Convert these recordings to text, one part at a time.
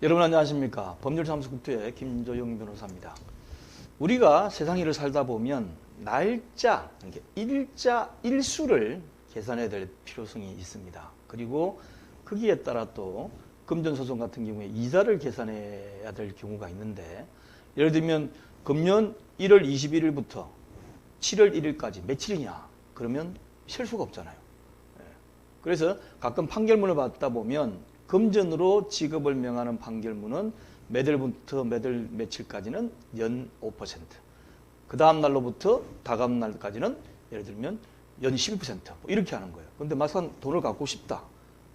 여러분 안녕하십니까? 법률사무소국토의 김조영 변호사입니다. 우리가 세상 일을 살다 보면 날짜, 일자, 일수를 계산해야 될 필요성이 있습니다. 그리고 거기에 따라 또 금전소송 같은 경우에 이자를 계산해야 될 경우가 있는데, 예를 들면 금년 1월 21일부터 7월 1일까지 며칠이냐? 그러면 셀 수가 없잖아요. 그래서 가끔 판결문을 받다 보면 금전으로 지급을 명하는 판결문은 몇 월부터 몇 월 며칠까지는 연 5%, 그 다음 날로부터 다음 날까지는 예를 들면 연 12%, 이렇게 하는 거예요. 그런데 막상 돈을 갖고 싶다.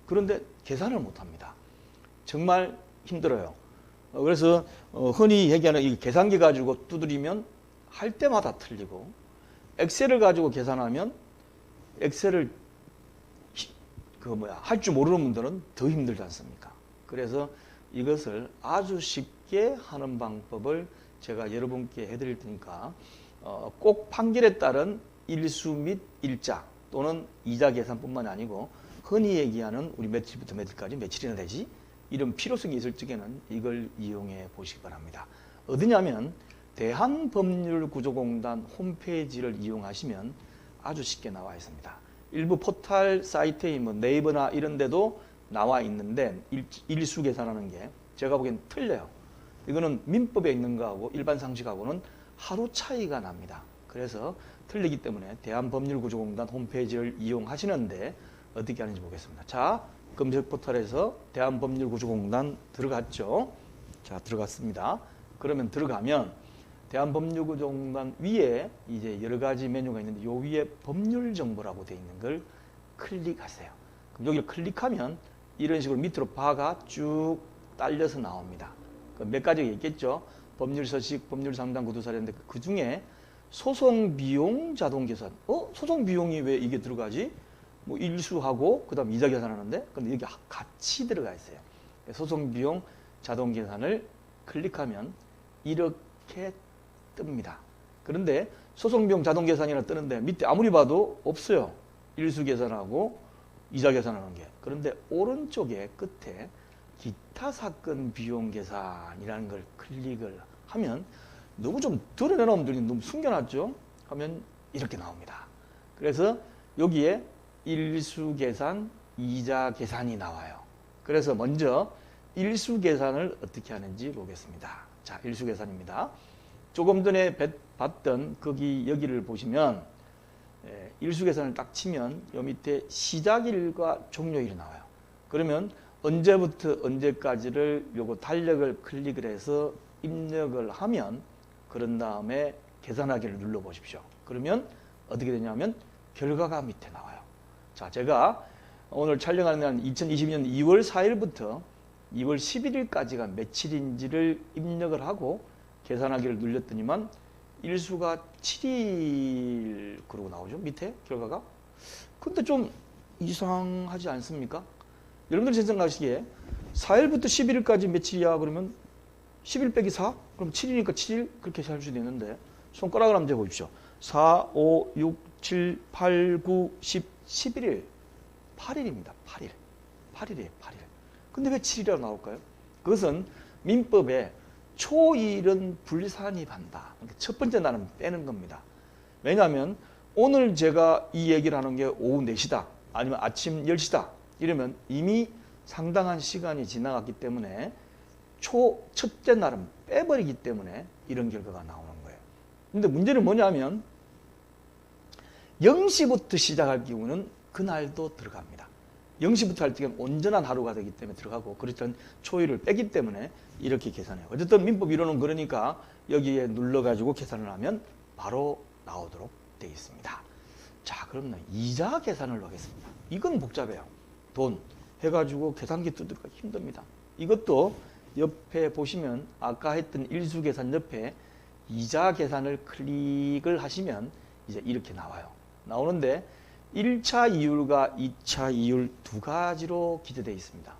그런데 계산을 못합니다. 정말 힘들어요. 그래서 흔히 얘기하는 이 계산기 가지고 두드리면 할 때마다 틀리고, 엑셀을 가지고 계산하면 엑셀을 할 줄 모르는 분들은 더 힘들지 않습니까? 그래서 이것을 아주 쉽게 하는 방법을 제가 여러분께 해드릴 테니까 꼭 판결에 따른 일수 및 일자 또는 이자 계산뿐만 아니고 흔히 얘기하는 우리 며칠부터 며칠까지 며칠이나 되지? 이런 필요성이 있을 적에는 이걸 이용해 보시기 바랍니다. 어디냐면 대한법률구조공단 홈페이지를 이용하시면 아주 쉽게 나와 있습니다. 일부 포털 사이트에 네이버나 이런 데도 나와 있는데 일수 계산하는 게 제가 보기엔 틀려요. 이거는 민법에 있는 거하고 일반 상식하고는 하루 차이가 납니다. 그래서 틀리기 때문에 대한법률구조공단 홈페이지를 이용하시는데 어떻게 하는지 보겠습니다. 자, 검색 포털에서 대한법률구조공단 들어갔죠. 자, 들어갔습니다. 그러면 들어가면 대한법률구조공단 위에 이제 여러 가지 메뉴가 있는데 요 위에 법률 정보라고 되어 있는 걸 클릭하세요. 그럼 여기를 클릭하면 이런 식으로 밑으로 바가 쭉 딸려서 나옵니다. 몇 가지가 있겠죠. 법률서식, 법률상담, 구두사례인데 그 중에 소송비용 자동계산. 소송비용이 왜 이게 들어가지? 뭐 일수하고 그 다음 이자 계산하는데, 근데 여기 같이 들어가 있어요. 소송비용 자동계산을 클릭하면 이렇게 뜹니다. 그런데 소송비용 자동계산이라 뜨는데 밑에 아무리 봐도 없어요. 일수 계산하고 이자 계산하는 게. 그런데 오른쪽에 끝에 기타 사건 비용 계산이라는 걸 클릭을 하면 너무 좀 드러내놓으면 너무 숨겨놨죠? 하면 이렇게 나옵니다. 그래서 여기에 일수 계산, 이자 계산이 나와요. 그래서 먼저 일수 계산을 어떻게 하는지 보겠습니다. 자, 일수 계산입니다. 조금 전에 봤던 여기를 보시면 일수 계산을 딱 치면 요 밑에 시작일과 종료일이 나와요. 그러면 언제부터 언제까지를 요거 달력을 클릭을 해서 입력을 하면, 그런 다음에 계산하기를 눌러 보십시오. 그러면 어떻게 되냐면 결과가 밑에 나와요. 자, 제가 오늘 촬영하는 날 2022년 2월 4일부터 2월 11일까지가 며칠인지를 입력을 하고 계산하기를 눌렸더니만 일수가 7일 그러고 나오죠. 밑에 결과가. 근데 좀 이상하지 않습니까? 여러분들이 생각하시기에 4일부터 11일까지 며칠이야? 그러면 11 빼기 4? 그럼 7이니까 7일? 그렇게 할 수도 있는데 손가락을 한번 재보십시오. 4, 5, 6, 7, 8, 9, 10, 11일. 8일입니다. 8일. 8일이에요. 8일. 근데 왜 7일이라고 나올까요? 그것은 민법에 초일은 불산입한다. 첫 번째 날은 빼는 겁니다. 왜냐하면 오늘 제가 이 얘기를 하는 게 오후 4시다. 아니면 아침 10시다. 이러면 이미 상당한 시간이 지나갔기 때문에 첫째 날은 빼버리기 때문에 이런 결과가 나오는 거예요. 근데 문제는 뭐냐면 0시부터 시작할 경우는 그날도 들어갑니다. 0시부터 할 때는 온전한 하루가 되기 때문에 들어가고, 그렇지만 초일을 빼기 때문에 이렇게 계산해요. 어쨌든 민법 이론은 그러니까 여기에 눌러가지고 계산을 하면 바로 나오도록 되어 있습니다. 자, 그러면 이자 계산을 하겠습니다. 이건 복잡해요. 돈 해가지고 계산기 두드리기가 힘듭니다. 이것도 옆에 보시면 아까 했던 일수 계산 옆에 이자 계산을 클릭을 하시면 이제 이렇게 나와요. 나오는데 1차 이율과 2차 이율 두 가지로 기재되어 있습니다.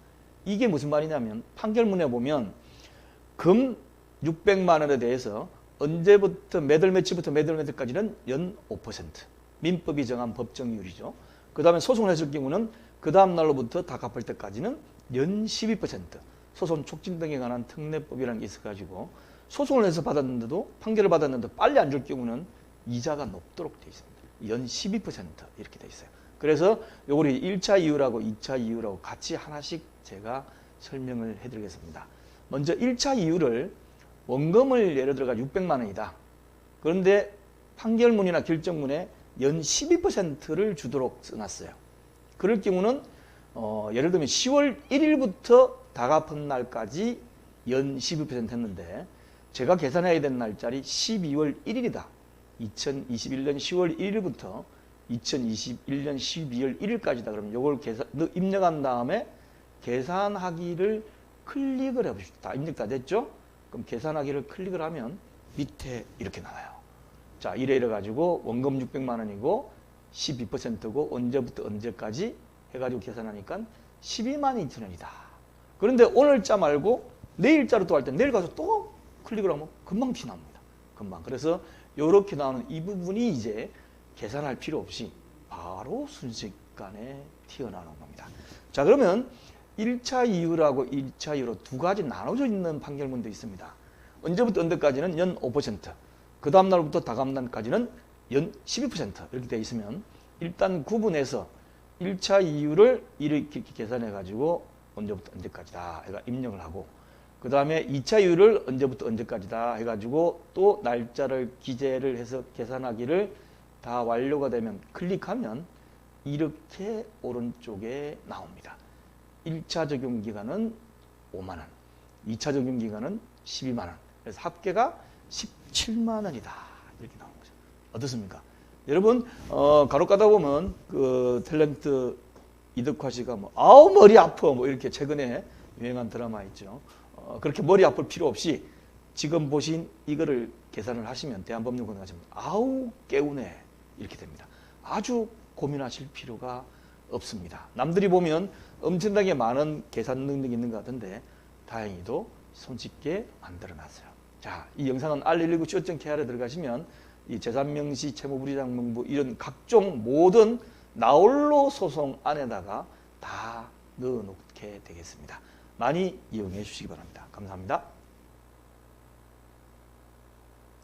이게 무슨 말이냐면 판결문에 보면 금 600만 원에 대해서 언제부터 몇 월 며칠부터 몇 월 며칠까지는 연 5%. 민법이 정한 법정이율이죠. 그 다음에 소송을 했을 경우는 그 다음 날로부터 다 갚을 때까지는 연 12%. 소송 촉진 등에 관한 특례법이라는 게 있어가지고 소송을 해서 받았는데도 판결을 받았는데 빨리 안 줄 경우는 이자가 높도록 되어 있습니다. 연 12% 이렇게 되어 있어요. 그래서 요거를 1차 이유라고 2차 이유라고 같이 하나씩 제가 설명을 해드리겠습니다. 먼저 1차 이유를 원금을 예를 들어가 600만 원이다. 그런데 판결문이나 결정문에 연 12%를 주도록 써놨어요. 그럴 경우는 예를 들면 10월 1일부터 다 갚은 날까지 연 12% 했는데 제가 계산해야 되는 날짜리 12월 1일이다. 2021년 10월 1일부터 2021년 12월 1일까지다. 그러면 이걸 입력한 다음에 계산하기를 클릭을 해봅시다. 입력 다 됐죠? 그럼 계산하기를 클릭을 하면 밑에 이렇게 나와요. 자, 이래 가지고 원금 600만 원이고 12%고 언제부터 언제까지 해가지고 계산하니까 12만 2천 원이다. 그런데 오늘자 말고 내일자로 또 할 때 내일 가서 또 클릭을 하면 금방 티납니다. 금방. 그래서 이렇게 나오는 이 부분이 이제 계산할 필요 없이 바로 순식간에 튀어나오는 겁니다. 자, 그러면 1차 이유라고 2차 이유로 두 가지 나눠져 있는 판결문도 있습니다. 언제부터 언제까지는 연 5%, 그 다음 날부터 다음 날까지는 연 12% 이렇게 되어 있으면 일단 구분해서 1차 이유를 이렇게 계산해 가지고 언제부터 언제까지다 해가 입력을 하고 그 다음에 2차 이유를 언제부터 언제까지다 해가지고 또 날짜를 기재를 해서 계산하기를 다 완료가 되면 클릭하면 이렇게 오른쪽에 나옵니다. 1차 적용 기간은 5만 원, 2차 적용 기간은 12만 원. 그래서 합계가 17만 원이다. 이렇게 나오는 거죠. 어떻습니까? 여러분 간혹 가다 보면 그 탤런트 이덕화 씨가 뭐 아우 머리 아파 뭐 이렇게 최근에 유행한 드라마 있죠. 그렇게 머리 아플 필요 없이 지금 보신 이거를 계산을 하시면 대한법률공단 가시면 아우 깨우네 이렇게 됩니다. 아주 고민하실 필요가 없습니다. 남들이 보면 엄청나게 많은 계산 능력이 있는 것 같은데 다행히도 손쉽게 만들어놨어요. 자, 이 영상은 R119.KR에 들어가시면 이 재산명시, 채무불이장 명부 이런 각종 모든 나홀로 소송 안에다가 다 넣어놓게 되겠습니다. 많이 이용해 주시기 바랍니다. 감사합니다.